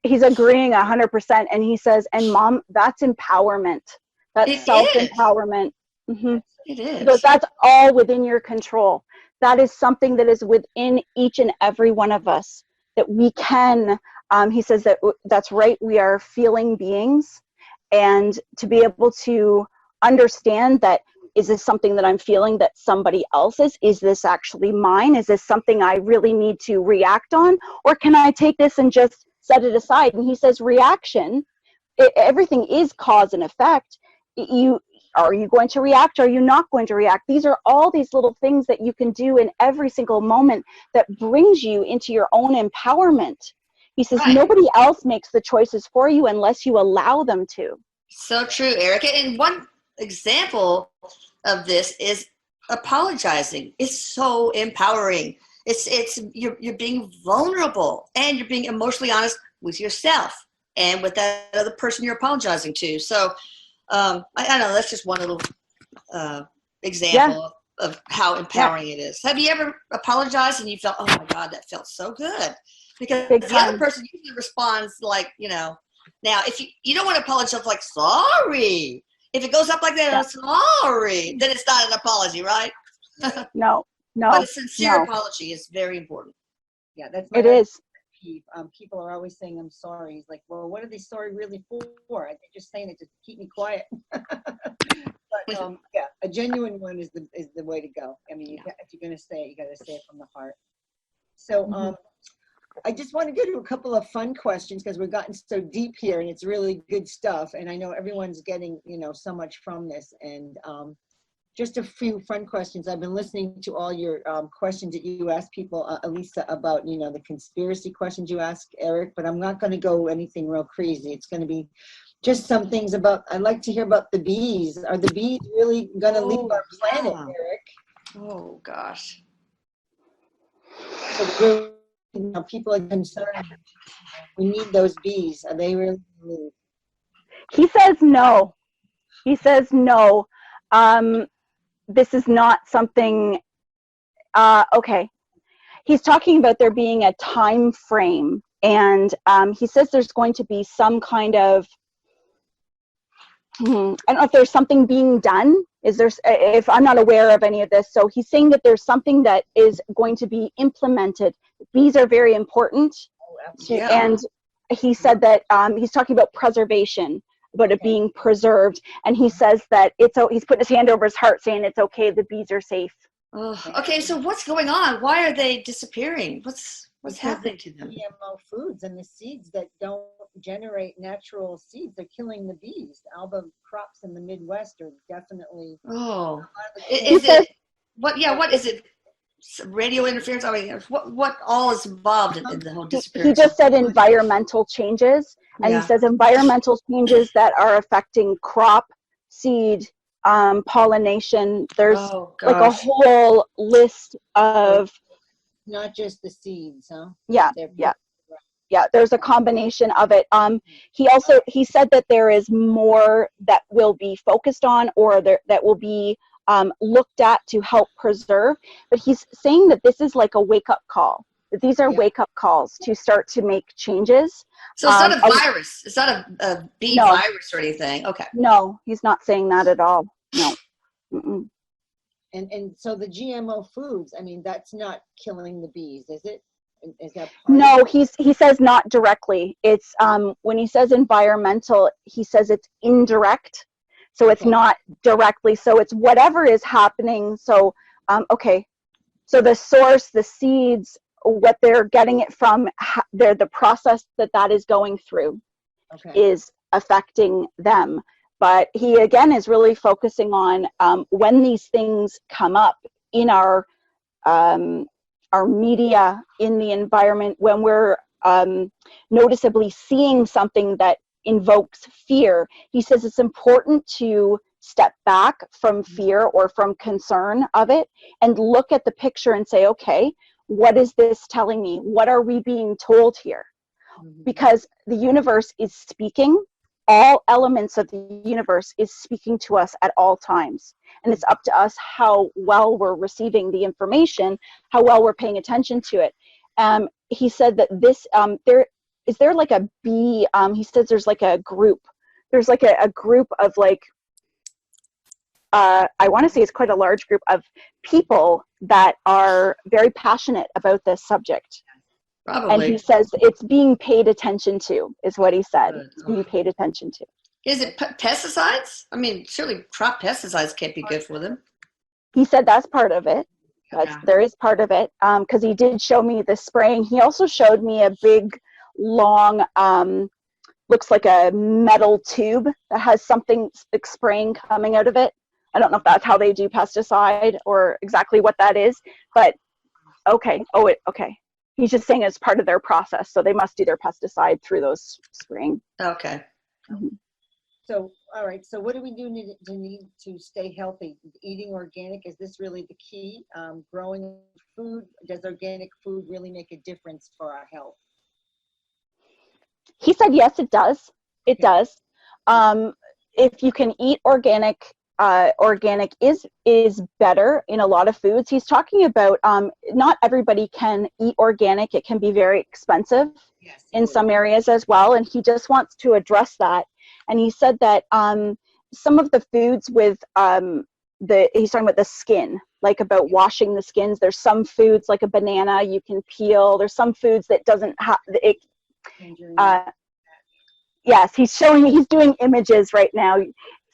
he's agreeing 100%. And he says, and Mom, that's empowerment. That's self-empowerment. Mm-hmm. It is. Because that's all within your control. That is something that is within each and every one of us that we can. He says that's right. We are feeling beings, and to be able to understand that, is this something that I'm feeling that somebody else is? Is this actually mine? Is this something I really need to react on? Or can I take this and just set it aside? And he says reaction, everything is cause and effect. Are you going to react? Or are you not going to react? These are all these little things that you can do in every single moment that brings you into your own empowerment. He says nobody else makes the choices for you unless you allow them to. So true, Erica. And one example of this is apologizing. It's so empowering. You're being vulnerable and you're being emotionally honest with yourself and with that other person you're apologizing to. So I don't know, that's just one little example of how empowering it is. Have you ever apologized and you felt, oh my God, that felt so good? Because the other person usually responds like, now if you don't want to apologize like, sorry. If it goes up like that, sorry, then it's not an apology, right? No. But a sincere apology is very important. Yeah, that's it is. People are always saying, I'm sorry. He's like, well, what are they sorry really for? They're just saying it to keep me quiet. But a genuine one is the way to go. I mean, if you're going to say it, you got to say it from the heart. So I just want to go to a couple of fun questions because we've gotten so deep here and it's really good stuff. And I know everyone's getting, so much from this. And just a few fun questions. I've been listening to all your questions that you ask people, Elisa, about, you know, the conspiracy questions you ask Eric, but I'm not going to go anything real crazy. It's going to be just some things about, I'd like to hear about the bees. Are the bees really going to leave our planet, Eric? Oh, gosh. So really, you know, people are concerned. We need those bees. Are they really going to leave? He says no. He says no. This is not something, okay. He's talking about there being a time frame, and he says there's going to be some kind of, I don't know if there's something being done. Is there, if I'm not aware of any of this, so he's saying that there's something that is going to be implemented. Bees are very important, and he said that he's talking about preservation, about it being preserved, and he says that he's putting his hand over his heart saying it's okay, the bees are safe. Okay, so what's going on? Why are they disappearing? What's happening to them? GMO foods and the seeds that don't generate natural seeds, they're killing the bees. All the crops in the Midwest are definitely. Oh, is it what? Yeah, what is it? Radio interference? I mean, what all is involved in the whole disappearance? He just said environmental changes, and he says environmental changes that are affecting crop, seed, pollination. There's like a whole list of. Not just the seeds, huh? Yeah, there's a combination of it. He said that there is more that will be focused on, or that will be looked at to help preserve, but he's saying that this is like a wake-up call, that these are wake-up calls to start to make changes. So it's not a virus, it's not a bee virus or anything. Okay. No, he's not saying that at all. No. Mm-mm. And so the GMO foods, I mean, that's not killing the bees, is it? Is that no, he says not directly. It's when he says environmental, he says it's indirect. So it's not directly. So it's whatever is happening. So okay. So the source, the seeds, what they're getting it from, the process that is going through is affecting them. But he again is really focusing on when these things come up in our media, in the environment, when we're noticeably seeing something that invokes fear. He says it's important to step back from fear or from concern of it and look at the picture and say, okay, what is this telling me? What are we being told here? Because the universe is speaking. All elements of the universe is speaking to us at all times. And it's up to us how well we're receiving the information, how well we're paying attention to it. He said that this, is there like a bee, he says there's like a group. There's like a group of like, I want to say it's quite a large group of people that are very passionate about this subject. Probably. And he says it's being paid attention to, is what he said. It's being paid attention to. Is it pesticides? I mean, surely crop pesticides can't be good for them. He said that's part of it. There is part of it, because he did show me the spraying. He also showed me a big, long, looks like a metal tube that has something like spraying coming out of it. I don't know if that's how they do pesticide or exactly what that is, but okay. Okay. He's just saying it's part of their process, so they must do their pesticide through those spraying. Okay. Mm-hmm. So, all right. So, what do we do need to stay healthy? Eating organic, is this really the key? Growing food, does organic food really make a difference for our health? He said yes, it does. It does. If you can eat organic, organic is better in a lot of foods. He's talking about not everybody can eat organic. It can be very expensive in some areas as well, and he just wants to address that. And he said that some of the foods with he's talking about the skin, like about washing the skins. There's some foods like a banana you can peel. There's some foods that doesn't have it. Yes, he's doing images right now.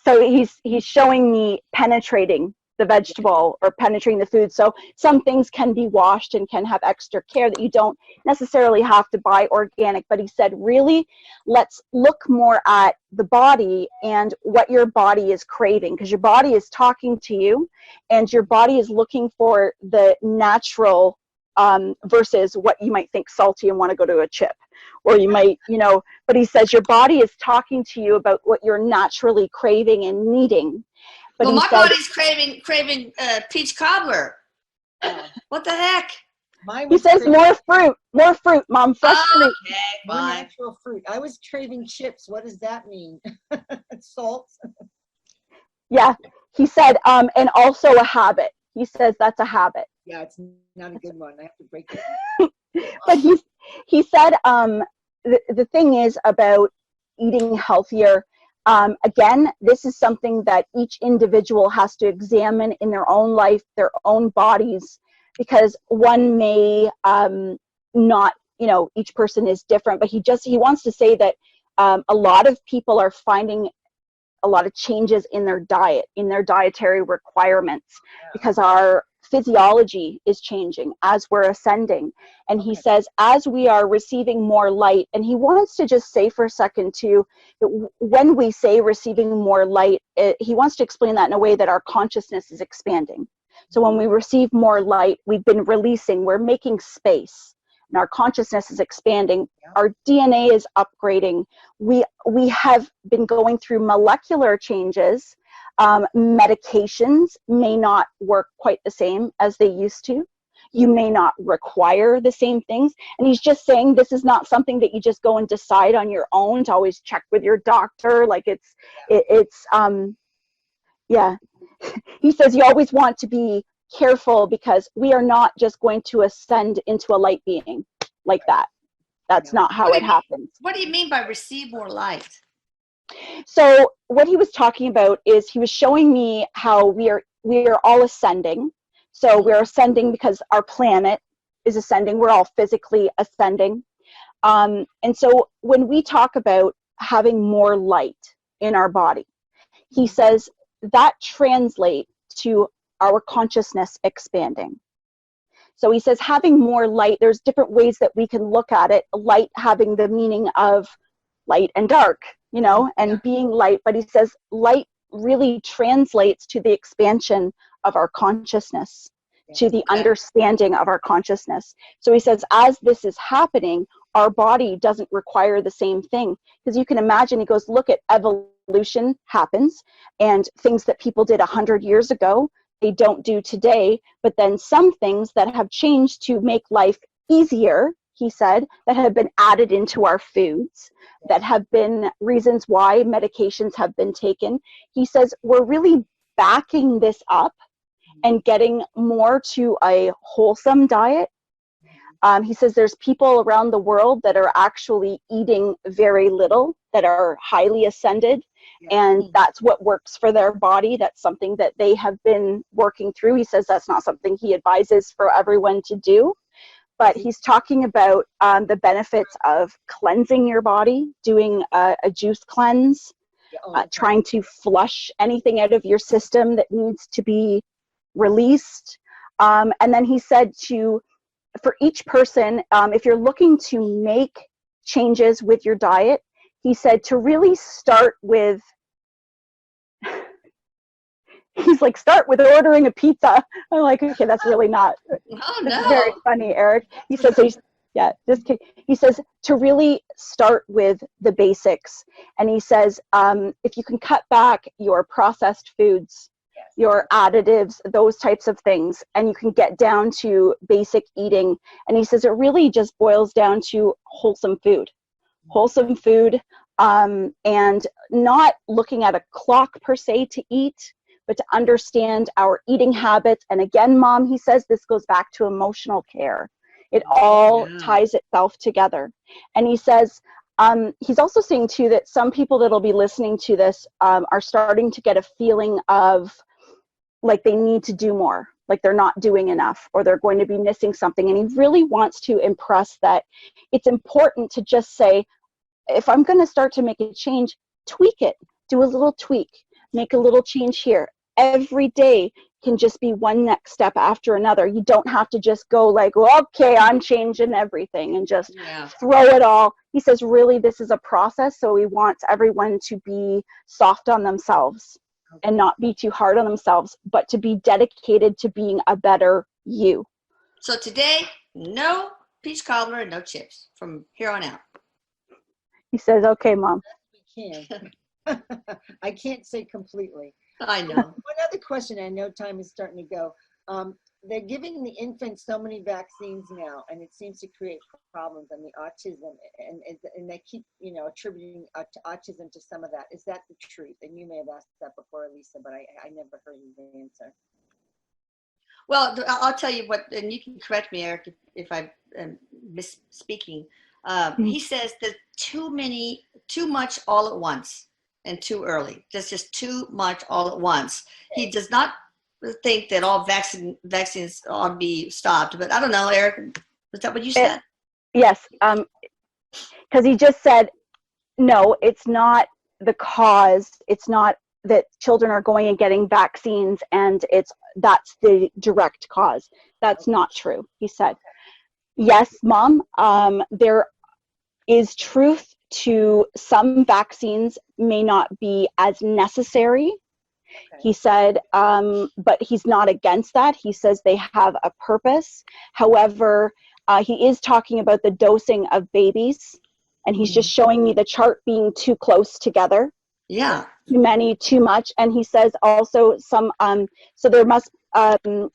So he's showing me penetrating the vegetable or penetrating the food. So some things can be washed and can have extra care that you don't necessarily have to buy organic. But he said, really, let's look more at the body and what your body is craving, because your body is talking to you and your body is looking for the natural versus what you might think salty and want to go to a chip. Or you might, but he says your body is talking to you about what you're naturally craving and needing. But well, my body's craving peach cobbler. What the heck? He says more fruit, Mom, fresh fruit. Okay, more natural fruit. I was craving chips. What does that mean? Salt? Yeah, he said, and also a habit. He says that's a habit. Yeah, it's not a good one. I have to break it. But he said the thing is about eating healthier. Again, this is something that each individual has to examine in their own life, their own bodies, because one may not, each person is different. But he wants to say that a lot of people are finding a lot of changes in their diet, in their dietary requirements, because our physiology is changing as we're ascending. And he says, as we are receiving more light, and he wants to just say for a second too, that when we say receiving more light, he wants to explain that in a way that our consciousness is expanding. So when we receive more light, we've been releasing, we're making space, and our consciousness is expanding. Our DNA is upgrading. We have been going through molecular changes. Medications may not work quite the same as they used to. You may not require the same things. And he's just saying this is not something that you just go and decide on your own, to always check with your doctor. Like he says you always want to be careful, because we are not just going to ascend into a light being like that. That's not how it happens. What do you mean by receive more light? So what he was talking about is he was showing me how we are all ascending. So we're ascending because our planet is ascending. We're all physically ascending. And so when we talk about having more light in our body, he says that translates to our consciousness expanding. So he says having more light, there's different ways that we can look at it. Light having the meaning of light and dark, and being light. But he says light really translates to the expansion of our consciousness, to the understanding of our consciousness. So he says as this is happening, our body doesn't require the same thing. Because you can imagine, he goes, look at evolution happens, and things that people did 100 years ago, they don't do today. But then some things that have changed to make life easier, he said, that have been added into our foods, that have been reasons why medications have been taken. He says we're really backing this up and getting more to a wholesome diet. He says there's people around the world that are actually eating very little, that are highly ascended, and that's what works for their body. That's something that they have been working through. He says that's not something he advises for everyone to do. But he's talking about the benefits of cleansing your body, doing a juice cleanse, trying to flush anything out of your system that needs to be released. And then he said for each person, if you're looking to make changes with your diet, he said to really start with, he's like, start with ordering a pizza. I'm like, okay, that's really not. Oh, no. That's very funny, Eric. He says, he says to really start with the basics. And he says, if you can cut back your processed foods, your additives, those types of things, and you can get down to basic eating. And he says it really just boils down to wholesome food, and not looking at a clock per se to eat, but to understand our eating habits. And again, Mom, he says this goes back to emotional care. It all ties itself together. And he says, he's also saying too that some people that'll be listening to this are starting to get a feeling of like they need to do more, like they're not doing enough, or they're going to be missing something. And he really wants to impress that it's important to just say, if I'm going to start to make a change, tweak it, do a little tweak, make a little change here. Every day can just be one next step after another. You don't have to just go like, well, okay, I'm changing everything and just throw it all. He says, really, this is a process. So he wants everyone to be soft on themselves and not be too hard on themselves, but to be dedicated to being a better you. So today, no peach cobbler and no chips from here on out. He says, okay, Mom. We can. I can't say completely. I know. One other question, I know time is starting to go. They're giving the infants so many vaccines now, and it seems to create problems on the autism, and they keep, attributing to autism to some of that. Is that the truth? And you may have asked that before, Elisa, but I never heard the answer. Well, I'll tell you what, and you can correct me, Eric, if I am misspeaking. He says that too much all at once and too early. That's just too much all at once. He does not think that all vaccines ought to be stopped, but I don't know, Eric, was that what you said? Yes, because he just said, no, it's not the cause. It's not that children are going and getting vaccines and that's the direct cause. That's not true, he said. Yes, Mom, there is truth to some vaccines may not be as necessary. He said, but he's not against that. He says they have a purpose. However, he is talking about the dosing of babies, and he's just showing me the chart being too close together. Yeah. Too many, too much. And he says also some, so there must,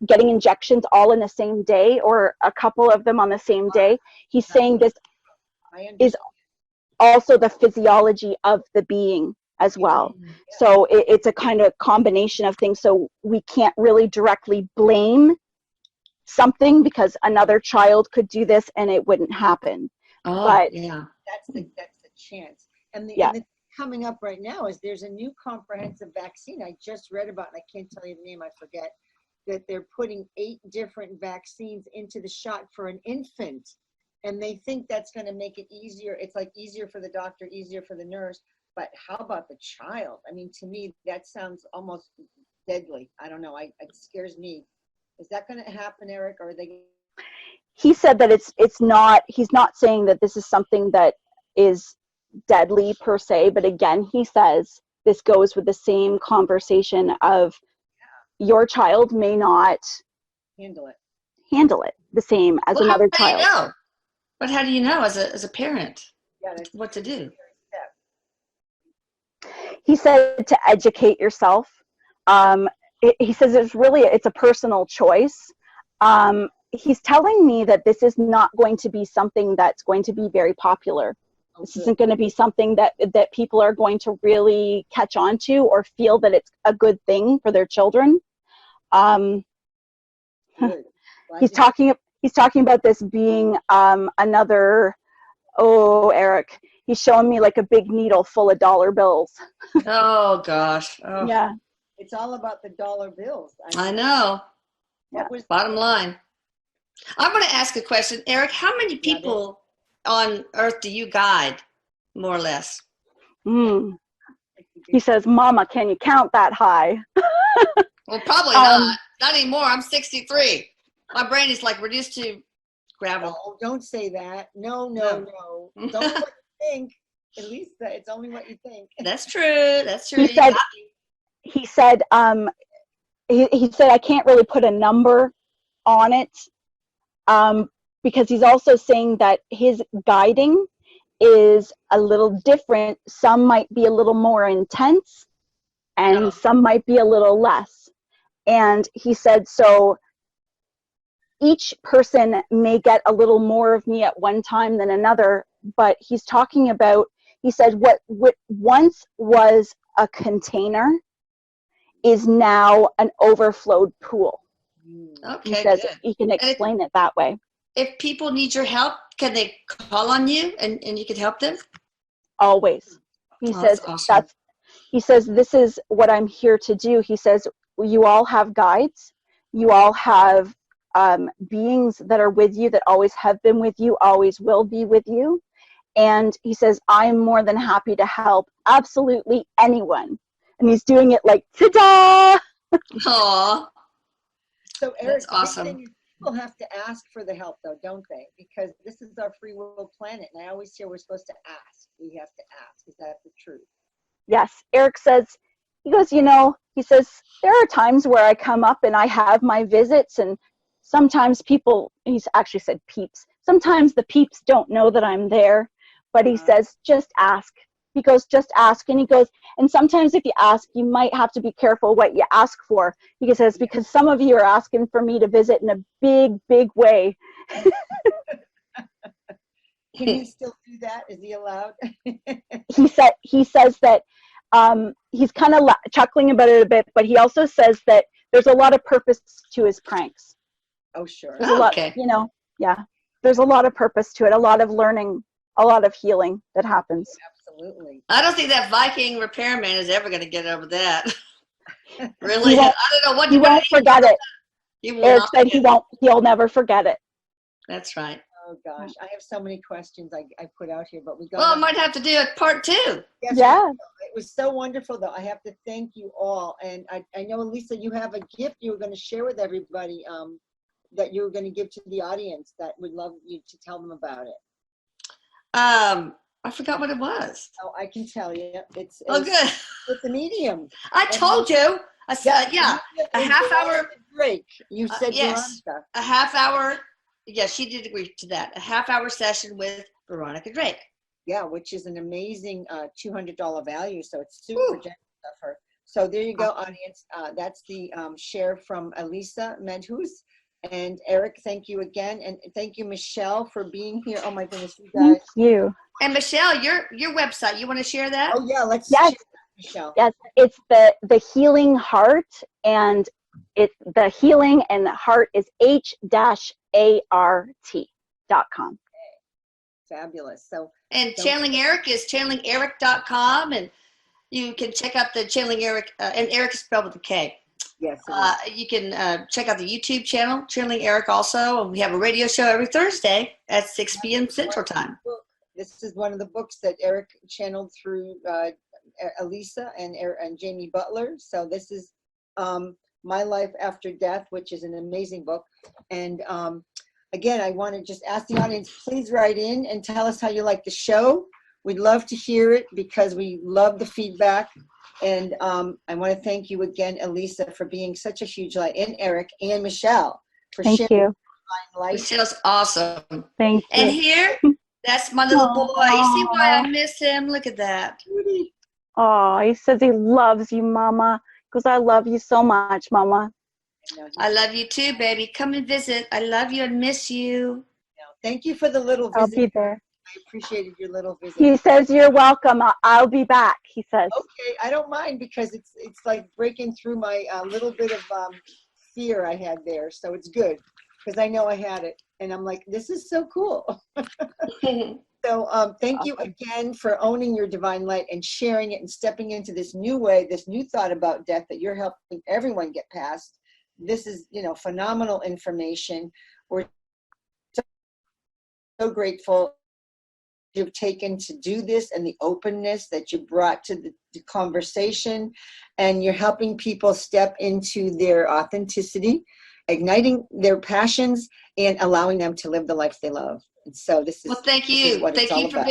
getting injections all in the same day or a couple of them on the same day. He's saying this is also the physiology of the being as well. So it's a kind of combination of things. So we can't really directly blame something because another child could do this and it wouldn't happen. Oh, but yeah. That's the chance. And the coming up right now is there's a new comprehensive vaccine I just read about, and I can't tell you the name, I forget, that they're putting 8 different vaccines into the shot for an infant. And they think that's going to make it easier. It's like easier for the doctor, easier for the nurse. But how about the child? I mean, to me, that sounds almost deadly. I don't know. It scares me. Is that going to happen, Eric? Or are they? He said that it's not, he's not saying that this is something that is deadly per se. But again, he says this goes with the same conversation of your child may not handle it the same as another child. How do you know? But how do you know as a parent what to do? He said to educate yourself. He says it's a personal choice. He's telling me that this is not going to be something that's going to be very popular. This isn't going to be something that people are going to really catch on to or feel that it's a good thing for their children. He's talking about this being another, Eric, he's showing me like a big needle full of dollar bills. Oh gosh. Oh. Yeah. It's all about the dollar bills. I know. What was bottom line? I'm going to ask a question, Eric. How many people on Earth do you guide, more or less? He says, Mama, can you count that high? Well, probably not. Not anymore. I'm 63. My brain is like reduced to gravel. Oh, don't say that. No. Don't what you think. At least it's only what you think. That's true. He said, he said, I can't really put a number on it, because he's also saying that his guiding is a little different. Some might be a little more intense and some might be a little less. And he said, so each person may get a little more of me at one time than another, but he's talking about, he said, what once was a container is now an overflowed pool. Okay, he says good. He can explain it that way. If people need your help, can they call on you and you can help them? Always. He says that's awesome. He says, this is what I'm here to do. He says, you all have guides. You all have beings that are with you, that always have been with you, always will be with you. And he says, I'm more than happy to help absolutely anyone. And he's doing it like, ta-da! Aw. So Eric, That's awesome. the big thing is people have to ask for the help though, don't they? Because this is our free will planet. And I always hear we're supposed to ask. We have to ask. Is that the truth? Yes. Eric says, he goes, he says, there are times where I come up and I have my visits, and sometimes people, he's actually said peeps, sometimes the peeps don't know that I'm there, but he says, just ask. He goes, just ask. And he goes, and sometimes if you ask, you might have to be careful what you ask for. He says, because some of you are asking for me to visit in a big, big way. Can he still do that? Is he allowed? He says that he's kind of chuckling about it a bit, but he also says that there's a lot of purpose to his pranks. Oh, sure. There's a lot, there's a lot of purpose to it, a lot of learning, a lot of healing that happens. Absolutely. I don't think that Viking repairman is ever going to get over that. Really? I don't know what he won't forget it. Eric said he'll never forget it. That's right. Oh gosh, I have so many questions I put out here, but we got. Well, I might have to do a part 2. Yes, yeah. It was so wonderful, though. I have to thank you all, and I know, Elisa, you have a gift you were going to share with everybody, that you were going to give to the audience that would love you to tell them about it. I forgot what it was. Oh, I can tell you. It's good. It's a medium. I told you. I said, a half hour break. You said yes, Veronica. A half hour. Yes, she did agree to that. A half hour session with Veronica Drake. Yeah, which is an amazing $200 value. So it's super generous of her. So there you go, audience. That's the share from Elisa Medhus. And Eric, thank you again. And thank you, Michelle, for being here. Oh my goodness, you guys. Thank you. And Michelle, your website, you want to share that? Oh yeah, let's yes. share that, Michelle. Yes, it's the Healing Heart, and it's the Healing, and the heart is h-art.com. Fabulous. So and Channeling Eric is channelingeric.com, and you can check out the Channeling Eric, and Eric is spelled with a K. Yes. You can check out the YouTube channel, Channeling Eric also. And we have a radio show every Thursday at 6 p.m. Central Time. This is one of the books that Eric channeled through Elisa and Jamie Butler. So this is My Life After Death, which is an amazing book. And again, I want to just ask the audience, please write in and tell us how you like the show. We'd love to hear it because we love the feedback. And I want to thank you again, Elisa, for being such a huge light, and Eric and Michelle for sharing your light. Michelle's awesome. Thank you. And here, that's my little boy. You see why I miss him? Look at that. Oh, he says he loves you, Mama. Because I love you so much, Mama. I love you too, baby. Come and visit. I love you and miss you. Thank you for the little visit. I'll be there. I appreciated your little visit. He says you're welcome. I'll be back, he says. Okay, I don't mind because it's like breaking through my little bit of fear I had there. So it's good because I know I had it. And I'm like, this is so cool. So thank you again for owning your divine light and sharing it and stepping into this new way, this new thought about death that you're helping everyone get past. This is, phenomenal information. We're so grateful you've taken to do this and the openness that you brought to the conversation, and you're helping people step into their authenticity, igniting their passions, and allowing them to live the life they love. And so this is well, thank you. Thank you for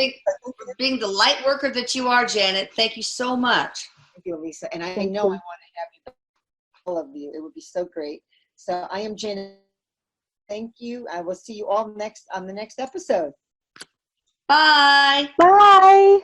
being the light worker that you are, Janet. Thank you so much. Thank you, Elisa. And I know I want to have you, all of you. It would be so great. So I am Janet. Thank you. I will see you all on the next episode. Bye. Bye.